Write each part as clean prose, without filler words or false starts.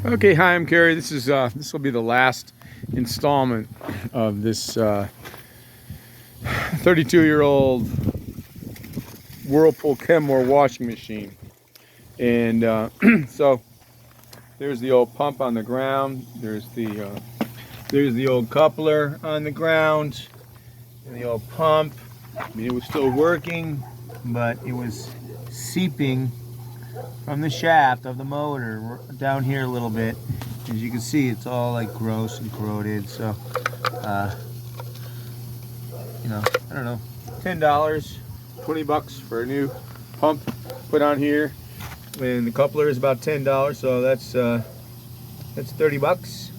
Okay, hi, I'm Kerry. This will be the last installment of this 32-year-old Whirlpool Kenmore washing machine. And so there's the old pump on the ground. There's the old coupler on the ground, and the old pump. I mean, it was still working, but it was seeping from the shaft of the motor down here a little bit. As you can see, it's all like gross and corroded. So you know, I don't know, $10, $20 for a new pump put on here, and the coupler is about $10, so that's $30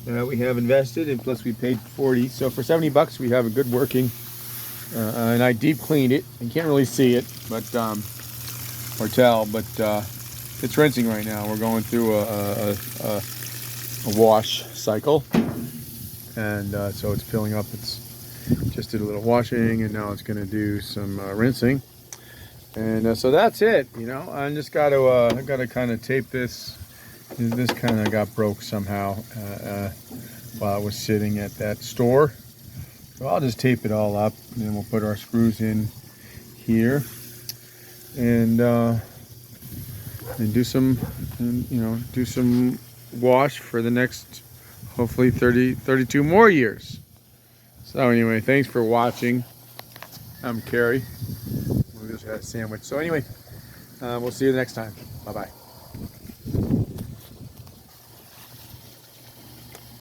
that we have invested, and plus we paid $40. So for $70 we have a good working, and I deep cleaned it. You can't really see it, but or tell, but it's rinsing right now. We're going through a wash cycle, and so it's filling up. It's just did a little washing, and now it's going to do some rinsing, and so that's it. You know, I just got to I got to kind of tape this. This kind of got broke somehow while I was sitting at that store, so I'll just tape it all up, and then we'll put our screws in here, and do some, do some wash for the next, hopefully 32 more years. So anyway, thanks for watching. I'm Kerry. We just had a sandwich. So anyway, we'll see you next time. Bye-bye.